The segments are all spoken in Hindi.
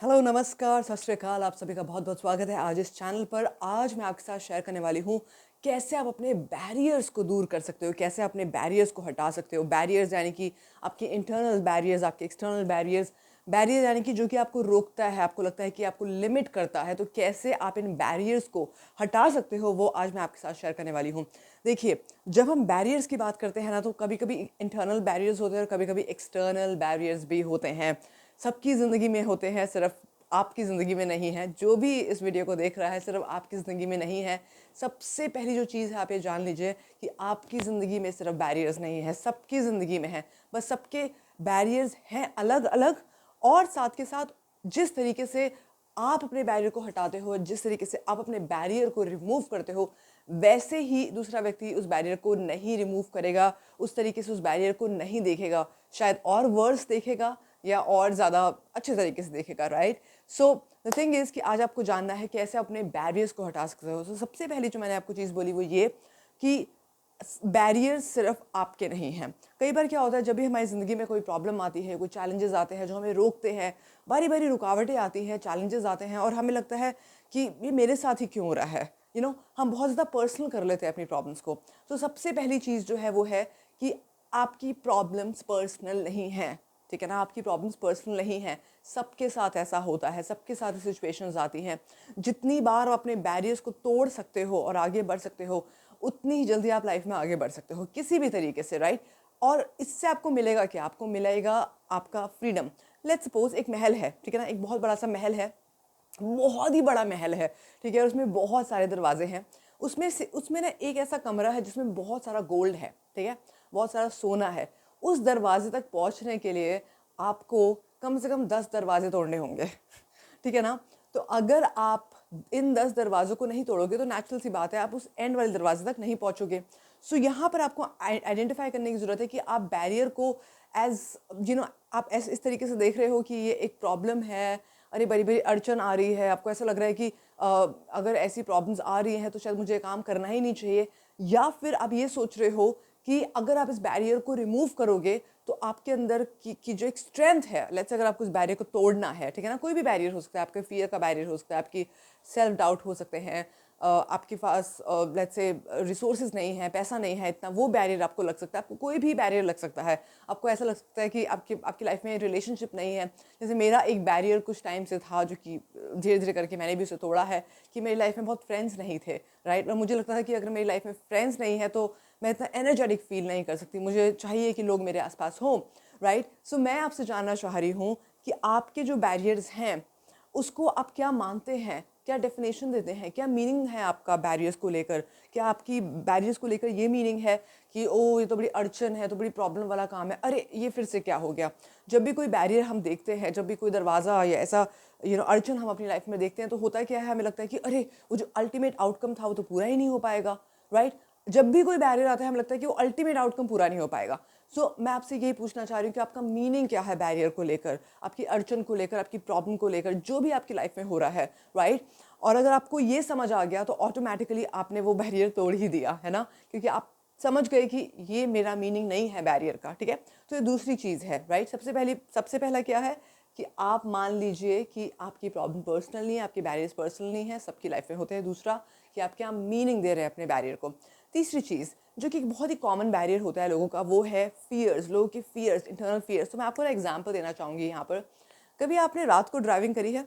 हेलो, नमस्कार, सत श्री अकाल। आप सभी का बहुत बहुत स्वागत है आज इस चैनल पर। आज मैं आपके साथ शेयर करने वाली हूँ कैसे आप अपने बैरियर्स को दूर कर सकते हो, कैसे अपने बैरियर्स को हटा सकते हो। बैरियर्स यानी कि आपके इंटरनल बैरियर्स, आपके एक्सटर्नल बैरियर्स। बैरियर यानी कि जो कि आपको रोकता है, आपको लगता है कि आपको लिमिट करता है, तो कैसे आप इन बैरियर्स को हटा सकते हो, वो आज मैं आपके साथ शेयर करने वाली हूँ। देखिए, जब हम बैरियर्स की बात करते हैं ना, तो कभी कभी इंटरनल बैरियर्स होते हैं और कभी कभी एक्सटर्नल बैरियर्स भी होते हैं। सबकी ज़िंदगी में होते हैं, सिर्फ आपकी ज़िंदगी में नहीं है। जो भी इस वीडियो को देख रहा है, सिर्फ आपकी ज़िंदगी में नहीं है। सबसे पहली जो चीज़ है, आप ये जान लीजिए कि आपकी ज़िंदगी में सिर्फ बैरियर्स नहीं है, सबकी ज़िंदगी में है। बस सबके बैरियर्स हैं अलग अलग। और साथ के साथ जिस तरीके से आप अपने बैरियर को हटाते हो, जिस तरीके से आप अपने बैरियर को रिमूव करते हो, वैसे ही दूसरा व्यक्ति उस बैरियर को नहीं रिमूव करेगा, उस तरीके से उस बैरियर को नहीं देखेगा। शायद और वर्स देखेगा या और ज़्यादा अच्छे तरीके से देखेगा, right. So the thing is कि आज आपको जानना है कैसे अपने बैरियर्स को हटा सकते हो। तो सबसे पहले जो मैंने आपको चीज़ बोली वो ये कि बैरियर्स सिर्फ आपके नहीं हैं। कई बार क्या होता है, जब भी हमारी ज़िंदगी में कोई प्रॉब्लम आती है, कोई चैलेंजेस आते हैं जो हमें रोकते हैं, बारी बारी रुकावटें आती हैं, चैलेंजेस आते हैं और हमें लगता है कि ये मेरे साथ ही क्यों हो रहा है। हम बहुत ज़्यादा पर्सनल कर लेते हैं अपनी प्रॉब्लम्स को। तो सबसे पहली चीज़ जो है वो है कि आपकी प्रॉब्लम्स पर्सनल नहीं हैं। ठीक है ना, आपकी प्रॉब्लम्स पर्सनल नहीं हैं। सबके साथ ऐसा होता है, सबके साथ सिचुएशंस आती हैं। जितनी बार आप अपने बैरियर्स को तोड़ सकते हो और आगे बढ़ सकते हो, उतनी ही जल्दी आप लाइफ में आगे बढ़ सकते हो किसी भी तरीके से, राइट। और इससे आपको मिलेगा क्या? आपको मिलेगा आपका फ्रीडम। लेट्स सपोज एक महल है, ठीक है ना, एक बहुत बड़ा सा महल है, बहुत ही बड़ा महल है, ठीक है, और उसमें बहुत सारे दरवाजे हैं। उसमें ना एक ऐसा कमरा है जिसमें बहुत सारा गोल्ड है, ठीक है, बहुत सारा सोना है। उस दरवाजे तक पहुंचने के लिए आपको कम से कम 10 दरवाजे तोड़ने होंगे। ठीक है ना। तो अगर आप इन 10 दरवाजों को नहीं तोड़ोगे तो नेचुरल सी बात है आप उस एंड वाले दरवाजे तक नहीं पहुंचोगे। सो यहाँ पर आपको आइडेंटिफाई करने की ज़रूरत है कि आप बैरियर को एज आप इस तरीके से देख रहे हो कि ये एक प्रॉब्लम है। अरे बड़ी बड़ी अड़चन आ रही है, आपको ऐसा लग रहा है कि अगर ऐसी प्रॉब्लम्स आ रही हैं तो शायद मुझे काम करना ही नहीं चाहिए। या फिर आप ये सोच रहे हो कि अगर आप इस बैरियर को रिमूव करोगे तो आपके अंदर की जो एक स्ट्रेंथ है, लेट्स अगर आपको इस बैरियर को तोड़ना है, ठीक है ना, कोई भी बैरियर हो सकता है, आपके फियर का बैरियर हो सकता है, आपकी सेल्फ डाउट हो सकते हैं, आपके पास लेट्स से रिसोर्सेज नहीं है, पैसा नहीं है इतना, वो बैरियर आपको लग सकता है। आपको कोई भी बैरियर लग सकता है। आपको ऐसा लग सकता है कि आपकी लाइफ में रिलेशनशिप नहीं है। जैसे मेरा एक बैरियर कुछ टाइम से था जो कि धीरे धीरे करके मैंने भी उसे तोड़ा है कि मेरी लाइफ में बहुत फ्रेंड्स नहीं थे, राइट। और मुझे लगता था कि अगर मेरी लाइफ में फ्रेंड्स नहीं है तो मैं इतना एनर्जेटिक फील नहीं कर सकती, मुझे चाहिए कि लोग मेरे आसपास हों, राइट। सो मैं आपसे जानना चाह रही हूँ कि आपके जो बैरियर्स हैं उसको आप क्या मानते हैं, क्या डेफिनेशन देते हैं, क्या मीनिंग है आपका बैरियर्स को लेकर। क्या आपकी बैरियर्स को लेकर ये मीनिंग है कि ओ ये तो बड़ी अड़चन है, तो बड़ी प्रॉब्लम वाला काम है, अरे ये फिर से क्या हो गया। जब भी कोई बैरियर हम देखते हैं, जब भी कोई दरवाज़ा या ऐसा अड़चन हम अपनी लाइफ में देखते हैं, तो होता क्या है, हमें लगता है कि अरे वो जो अल्टीमेट आउटकम था वो तो पूरा ही नहीं हो पाएगा, राइट। जब भी कोई बैरियर आता है हमें लगता है कि वो अल्टीमेट आउटकम पूरा नहीं हो पाएगा। सो मैं आपसे यही पूछना चाह रही हूँ कि आपका मीनिंग क्या है बैरियर को लेकर, आपकी अड़चन को लेकर, आपकी प्रॉब्लम को लेकर, जो भी आपकी लाइफ में हो रहा है, राइट। और अगर आपको ये समझ आ गया तो ऑटोमेटिकली आपने वो बैरियर तोड़ ही दिया है ना, क्योंकि आप समझ गए कि ये मेरा मीनिंग नहीं है बैरियर का, ठीक है। तो ये दूसरी चीज़ है, राइट। सबसे पहला क्या है कि आप मान लीजिए कि आपकी प्रॉब्लम पर्सनल नहीं है, आपके बैरियर्स पर्सनल नहीं है, सबकी लाइफ में होते हैं। दूसरा कि आप क्या मीनिंग दे रहे हैं अपने बैरियर को। तीसरी चीज़ जो कि एक बहुत ही कॉमन बैरियर होता है लोगों का, वो है फियर्स, लोगों के फियर्स, इंटरनल फियर्स। तो मैं आपको ना एग्जांपल देना चाहूँगी यहाँ पर। कभी आपने रात को ड्राइविंग करी है,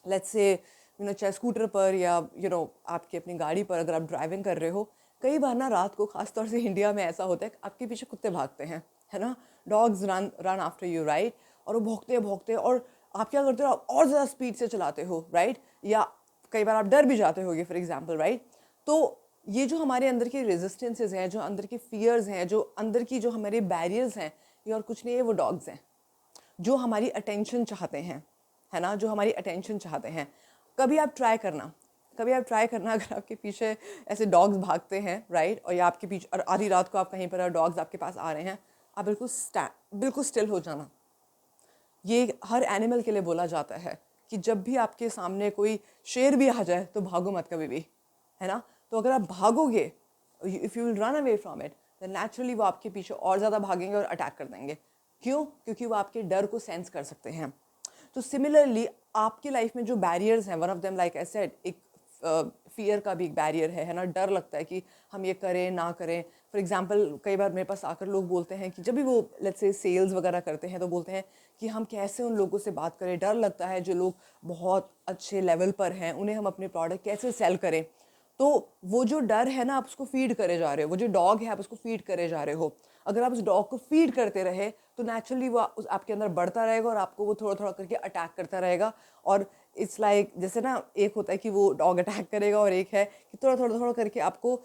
लेट्स से चाहे स्कूटर पर या आपकी अपनी गाड़ी पर अगर आप ड्राइविंग कर रहे हो, कई बार ना रात को, खासतौर से इंडिया में ऐसा होता है कि आपके पीछे कुत्ते भागते हैं, है ना। Dogs run run after you, right. और वो भौंकते भौंकते, और आप क्या करते हो, आप और ज़्यादा स्पीड से चलाते हो, राइट। या कई बार आप डर भी जाते होगे, फॉर एग्जाम्पल, राइट। तो ये जो हमारे अंदर की रेजिस्टेंसेज हैं, जो अंदर की फियर्स हैं, जो अंदर की जो हमारे बैरियर्स हैं, ये और कुछ नहीं है, वो डॉग्स हैं जो हमारी अटेंशन चाहते हैं, है ना, जो हमारी अटेंशन चाहते हैं। कभी आप ट्राई करना, कभी आप ट्राई करना, अगर आपके पीछे ऐसे डॉग्स भागते हैं, राइट, और या आपके पीछे, और आधी रात को आप कहीं पर डॉग्स आपके पास आ रहे हैं, आप बिल्कुल स्टिल हो जाना। ये हर एनिमल के लिए बोला जाता है कि जब भी आपके सामने कोई शेर भी आ जाए तो भागो मत कभी भी, है ना। तो अगर आप भागोगे, if you will run away from it, then naturally वो आपके पीछे और ज़्यादा भागेंगे और अटैक कर देंगे। क्यों? क्योंकि वो आपके डर को सेंस कर सकते हैं। तो सिमिलरली आपकी लाइफ में जो बैरियर्स हैं, one of them like I said, एक फियर का भी एक बैरियर है ना, डर लगता है कि हम ये करें ना करें। फॉर एग्जांपल कई बार मेरे पास आकर लोग बोलते हैं कि जब भी वो लेट्स से सेल्स वगैरह करते हैं तो बोलते हैं कि हम कैसे उन लोगों से बात करें, डर लगता है जो लोग बहुत अच्छे लेवल पर हैं उन्हें हम अपने प्रोडक्ट कैसे सेल करें। तो वो जो डर है ना, आप उसको फीड करे जा रहे हो, वो जो डॉग है आप उसको फीड करे जा रहे हो। अगर आप उस डॉग को फीड करते रहे तो नेचुरली वो आपके अंदर बढ़ता रहेगा और आपको वो थोड़ा थोड़ा करके अटैक करता रहेगा। और इट्स लाइक जैसे ना, एक होता है कि वो डॉग अटैक करेगा और एक है कि थोड़ा थोड़ा थोड़ा करके आपको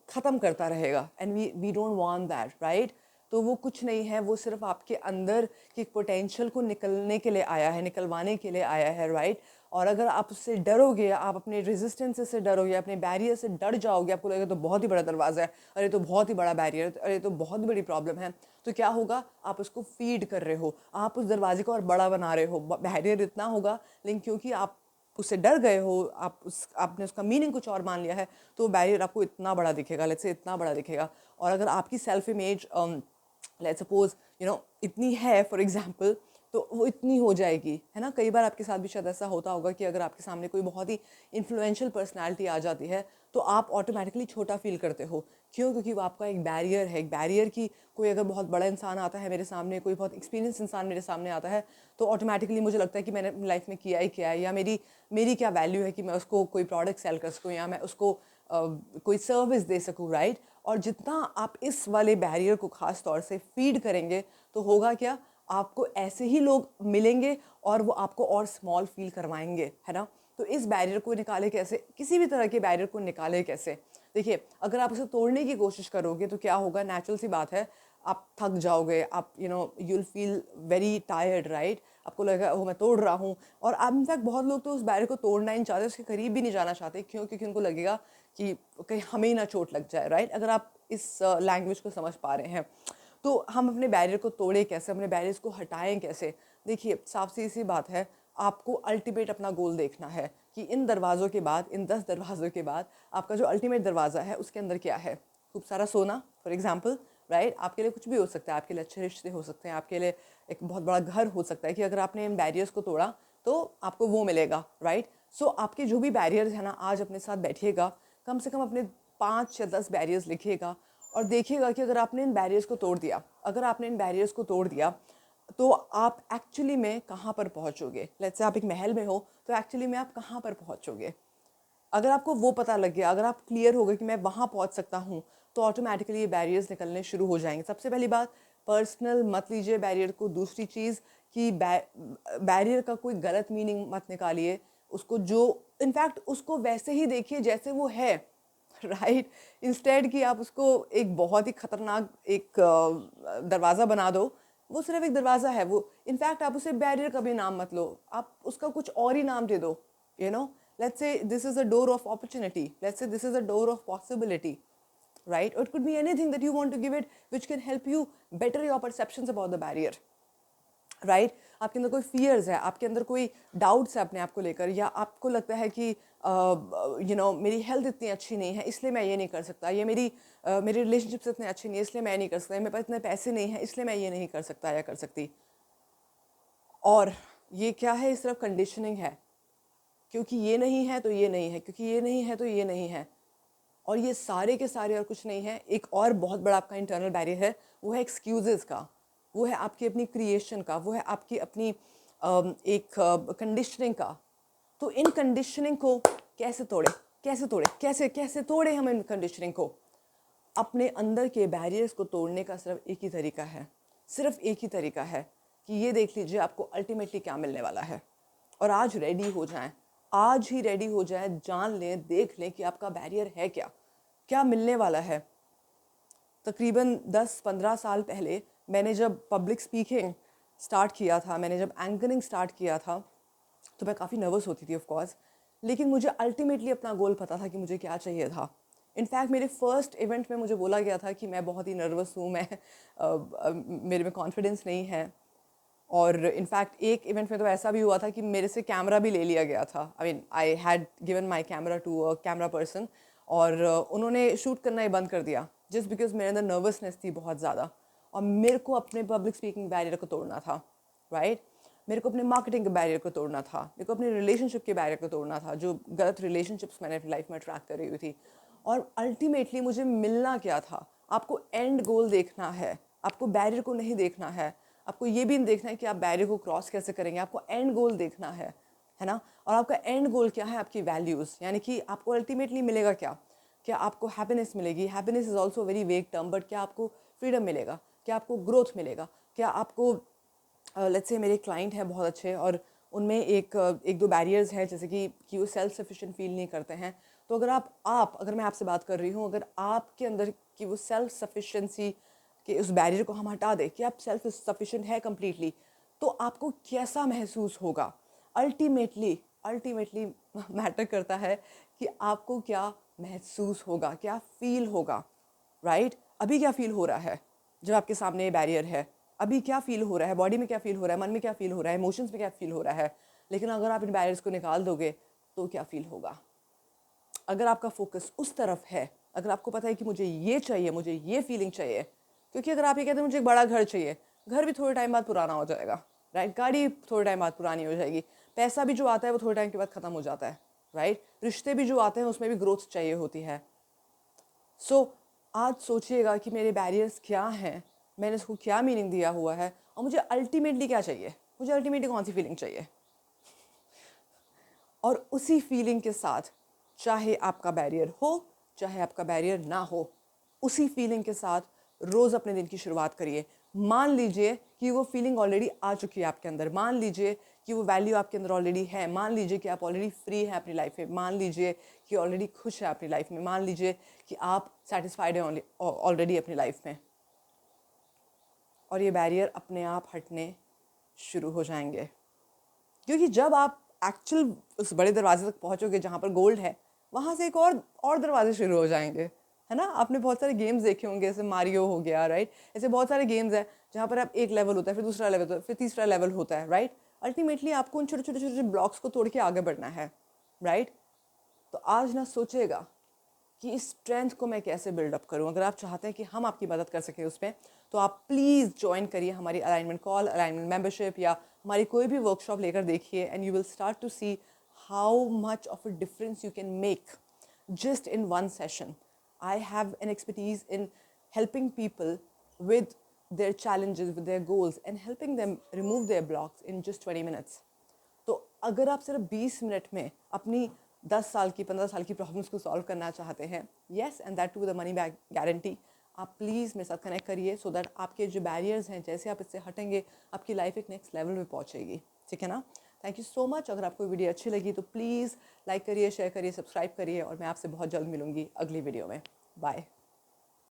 ख़त्म करता रहेगा। And we don't want that, right. तो वो कुछ नहीं है, वो सिर्फ आपके अंदर की पोटेंशियल को निकलने के लिए आया है, निकलवाने के लिए आया है, राइट। और अगर आप उससे डरोगे, आप अपने रेजिस्टेंस से डरोगे, अपने बैरियर से डर जाओगे, आपको लगेगा तो बहुत ही बड़ा दरवाज़ा है, अरे तो बहुत ही बड़ा बैरियर, अरे तो बहुत बड़ी प्रॉब्लम है, तो क्या होगा, आप उसको फीड कर रहे हो, आप उस दरवाजे को और बड़ा बना रहे हो। बैरियर इतना होगा, लेकिन क्योंकि आप उससे डर गए हो, आपने उसका मीनिंग कुछ और मान लिया है, तो बैरियर आपको इतना बड़ा दिखेगा, लेट्स से इतना बड़ा दिखेगा। और अगर आपकी सेल्फ इमेज लेट्स सपोज इतनी है फॉर एग्जांपल, तो वो इतनी हो जाएगी, है ना। कई बार आपके साथ भी शायद ऐसा होता होगा कि अगर आपके सामने कोई बहुत ही इन्फ्लुएंशियल पर्सनालिटी आ जाती है तो आप ऑटोमेटिकली छोटा फील करते हो। क्यों? क्योंकि वो आपका एक बैरियर है, एक बैरियर की कोई अगर बहुत बड़ा इंसान आता है मेरे सामने, कोई बहुत एक्सपीरियंस इंसान मेरे सामने आता है, तो ऑटोमेटिकली मुझे लगता है कि मैंने अपनी लाइफ में किया ही क्या है, या मेरी क्या वैल्यू है कि मैं उसको कोई प्रोडक्ट सेल कर सकूँ या मैं उसको कोई सर्विस दे सकूँ, राइट। और जितना आप इस वाले बैरियर को ख़ास तौर से फीड करेंगे तो होगा क्या, आपको ऐसे ही लोग मिलेंगे और वो आपको और स्मॉल फील करवाएंगे, है ना। तो इस बैरियर को निकाले कैसे, किसी भी तरह के बैरियर को निकाले कैसे? देखिए, अगर आप उसे तोड़ने की कोशिश करोगे तो क्या होगा, नेचुरल सी बात है, आप थक जाओगे, आप you'll feel very tired, right. आपको लगेगा वो मैं तोड़ रहा हूँ। और आप इनफैक्ट बहुत लोग तो उस बैरियर को तोड़ना ही नहीं चाहते, उसके करीब भी नहीं जाना चाहते। क्यों? क्योंकि उनको लगेगा कि कहीं हमें ही ना चोट लग जाए, राइट। अगर आप इस लैंग्वेज को समझ पा रहे हैं, तो हम अपने बैरियर को तोड़े कैसे, अपने बैरियर्स को हटाएं कैसे? देखिए, साफ सी बात है, आपको अल्टीमेट अपना गोल देखना है कि इन दरवाज़ों के बाद, इन 10 दरवाज़ों के बाद आपका जो अल्टीमेट दरवाज़ा है उसके अंदर क्या है। खूब सारा सोना फॉर एग्जांपल, राइट। आपके लिए कुछ भी हो सकता है, आपके लिए अच्छे रिश्ते हो सकते हैं, आपके लिए एक बहुत बड़ा घर हो सकता है कि अगर आपने इन बैरियर्स को तोड़ा तो आपको वो मिलेगा, राइट। सो आपके जो भी बैरियर्स हैं ना, आज अपने साथ बैठिएगा, कम से कम अपने 5 या 10 बैरियर्स लिखिएगा और देखिएगा कि अगर आपने इन बैरियर्स को तोड़ दिया, अगर आपने इन बैरियर्स को तोड़ दिया तो आप एक्चुअली में कहाँ पर पहुँचोगे। लेट्स से आप एक महल में हो तो एक्चुअली में आप कहाँ पर पहुँचोगे। अगर आपको वो पता लग गया, अगर आप क्लियर हो गए कि मैं वहाँ पहुँच सकता हूँ, तो ऑटोमेटिकली ये बैरियर्स निकलने शुरू हो जाएंगे। सबसे पहली बात, पर्सनल मत लीजिए बैरियर को। दूसरी चीज़ कि बैरियर का कोई गलत मीनिंग मत निकालिए उसको, जो इनफैक्ट उसको वैसे ही देखिए जैसे वो है, राइट। इंस्टेड कि आप उसको एक बहुत ही खतरनाक एक दरवाज़ा बना दो। वो सिर्फ एक दरवाज़ा है, वो इनफैक्ट आप उसे बैरियर का भी नाम मत लो, आप उसका कुछ और ही नाम दे दो। Let's say this is a door of opportunity, let's say this is a door of possibility, right? Or it could be anything that you want to give it which can help you better your perceptions about the barrier, right. आपके अंदर कोई फियर्स है, आपके अंदर कोई डाउट्स है अपने आप को लेकर, या आपको लगता है कि मेरी हेल्थ इतनी अच्छी नहीं है इसलिए मैं ये नहीं कर सकता, या मेरी रिलेशनशिप्स इतने अच्छे नहीं है इसलिए मैं नहीं कर सकता, मेरे पास इतने पैसे नहीं हैं इसलिए मैं ये नहीं कर सकता या कर सकती। और ये क्या है, ये सिर्फ कंडीशनिंग है, क्योंकि ये नहीं है तो ये नहीं है, क्योंकि ये नहीं है तो ये नहीं है। और ये सारे के सारे और कुछ नहीं है। एक और बहुत बड़ा आपका इंटरनल बैरियर है, वो है एक्सक्यूजेस का, वो है आपकी अपनी क्रिएशन का, वो है आपकी अपनी एक कंडीशनिंग का। तो इन कंडीशनिंग को कैसे तोड़े, कैसे तोड़े, कैसे कैसे तोड़े हम इन कंडीशनिंग को? अपने अंदर के बैरियर्स को तोड़ने का सिर्फ एक ही तरीका है, सिर्फ एक ही तरीका है कि ये देख लीजिए आपको अल्टीमेटली क्या मिलने वाला है। और आज रेडी हो जाएं, आज ही रेडी हो जाएं, जान लें, देख लें कि आपका बैरियर है क्या, क्या मिलने वाला है। तकरीबन 10-15 साल पहले मैंने जब पब्लिक स्पीकिंग स्टार्ट किया था, मैंने जब एंकरिंग स्टार्ट किया था, तो मैं काफ़ी नर्वस होती थी ऑफ कोर्स, लेकिन मुझे अल्टीमेटली अपना गोल पता था कि मुझे क्या चाहिए था। इनफैक्ट मेरे फर्स्ट इवेंट में मुझे बोला गया था कि मैं बहुत ही नर्वस हूँ, मेरे में कॉन्फिडेंस नहीं है। और इनफैक्ट एक इवेंट में तो ऐसा भी हुआ था कि मेरे से कैमरा भी ले लिया गया था। I had given my camera to a camera person, और उन्होंने शूट करना ही बंद कर दिया जस्ट बिकॉज मेरे अंदर नर्वसनेस थी बहुत ज़्यादा, और मेरे को अपने पब्लिक स्पीकिंग बैरियर को तोड़ना था, राइट। मेरे को अपने मार्केटिंग के बैरियर को तोड़ना था, मेरे को अपने रिलेशनशिप के बैरियर को तोड़ना था, जो गलत रिलेशनशिप्स मैंने अपनी लाइफ में अट्रैक्ट कर रही हुई थी। और अल्टीमेटली मुझे मिलना क्या था? आपको एंड गोल देखना है, आपको बैरियर को नहीं देखना है, आपको ये भी नहीं देखना है कि आप बैरियर को क्रॉस कैसे करेंगे, आपको एंड गोल देखना है ना। और आपका एंड गोल क्या है? आपकी वैल्यूज़, यानी कि आपको अल्टीमेटली मिलेगा क्या? क्या आपको हैप्पीनेस मिलेगी? Happiness is also very vague term, but क्या आपको फ्रीडम मिलेगा? क्या आपको ग्रोथ मिलेगा? क्या आपको लेट्स से मेरे क्लाइंट हैं बहुत अच्छे और उनमें एक दो बैरियर्स हैं, जैसे कि वो सेल्फ सफिशिएंट फील नहीं करते हैं। तो अगर मैं आपसे बात कर रही हूँ, अगर आपके अंदर की वो सेल्फ सफिशिएंसी के उस बैरियर को हम हटा दें कि आप सेल्फ सफिशिएंट है कम्प्लीटली, तो आपको कैसा महसूस होगा? अल्टीमेटली मैटर करता है कि आपको क्या महसूस होगा, क्या फील होगा, राइट? अभी क्या फील हो रहा है जब आपके सामने बैरियर है? अभी क्या फील हो रहा है? बॉडी में क्या फील हो रहा है? मन में क्या फील हो रहा है? इमोशंस में क्या फील हो रहा है? लेकिन अगर आप इन बैरियर्स को निकाल दोगे तो क्या फील होगा? अगर आपका फोकस उस तरफ है, अगर आपको पता है कि मुझे ये चाहिए, मुझे ये फीलिंग चाहिए, क्योंकि अगर आप ये कहते हैं मुझे एक बड़ा घर चाहिए, घर भी थोड़े टाइम बाद पुराना हो जाएगा, राइट? गाड़ी थोड़े टाइम बाद पुरानी हो जाएगी, पैसा भी जो आता है वो थोड़े टाइम के बाद ख़त्म हो जाता है, राइट? रिश्ते भी जो आते हैं उसमें भी ग्रोथ चाहिए होती है। सो आज सोचिएगा कि मेरे बैरियर्स क्या हैं, मैंने इसको क्या मीनिंग दिया हुआ है, और मुझे अल्टीमेटली क्या चाहिए, मुझे अल्टीमेटली कौन सी फीलिंग चाहिए। और उसी फीलिंग के साथ, चाहे आपका बैरियर हो चाहे आपका बैरियर ना हो, उसी फीलिंग के साथ रोज़ अपने दिन की शुरुआत करिए। मान लीजिए कि वो फीलिंग ऑलरेडी आ चुकी है आपके अंदर, मान लीजिए कि वो वैल्यू आपके अंदर ऑलरेडी है, मान लीजिए कि आप ऑलरेडी फ्री हैं अपनी लाइफ में, मान लीजिए कि ऑलरेडी खुश है अपनी लाइफ में, मान लीजिए कि आप सेटिस्फाइड हैं ऑलरेडी अपनी लाइफ में, और ये बैरियर अपने आप हटने शुरू हो जाएंगे। क्योंकि जब आप एक्चुअल उस बड़े दरवाजे तक पहुंचोगे जहाँ पर गोल्ड है, वहाँ से एक और दरवाजे शुरू हो जाएंगे, है ना। आपने बहुत सारे गेम्स देखे होंगे, जैसे मारियो हो गया, राइट? ऐसे बहुत सारे गेम्स हैं जहाँ पर आप एक लेवल होता है, फिर दूसरा लेवल होता है, फिर तीसरा लेवल होता है, राइट? अल्टीमेटली आपको उन छोटे छोटे छोटे ब्लॉक्स को तोड़ के आगे बढ़ना है, राइट? तो आज ना सोचेगा कि इस स्ट्रेंथ को मैं कैसे बिल्डअप करूं। अगर आप चाहते हैं कि हम आपकी मदद कर सकें उसमें, तो आप प्लीज़ ज्वाइन करिए हमारी अलाइनमेंट कॉल, अलाइनमेंट मेंबरशिप, या हमारी कोई भी वर्कशॉप लेकर देखिए, and you will start to see how much of a difference you can make just in one session. I have an expertise in helping people with their challenges, with their goals, and helping them remove their blocks in just 20 minutes. तो अगर आप सिर्फ 20 मिनट में अपनी 10 साल की 15 साल की प्रॉब्लम्स को सॉल्व करना चाहते हैं, yes, and that to the money back guarantee, आप प्लीज़ मेरे साथ कनेक्ट करिए, सो दैट आपके जो बैरियर्स हैं, जैसे आप इससे हटेंगे, आपकी लाइफ एक नेक्स्ट लेवल में पहुंचेगी, ठीक है ना। Thank you so much. अगर आपको वीडियो अच्छी लगी तो प्लीज़ लाइक करिए, शेयर करिए, सब्सक्राइब करिए, और मैं आपसे बहुत जल्द मिलूंगी अगली वीडियो में। बाय।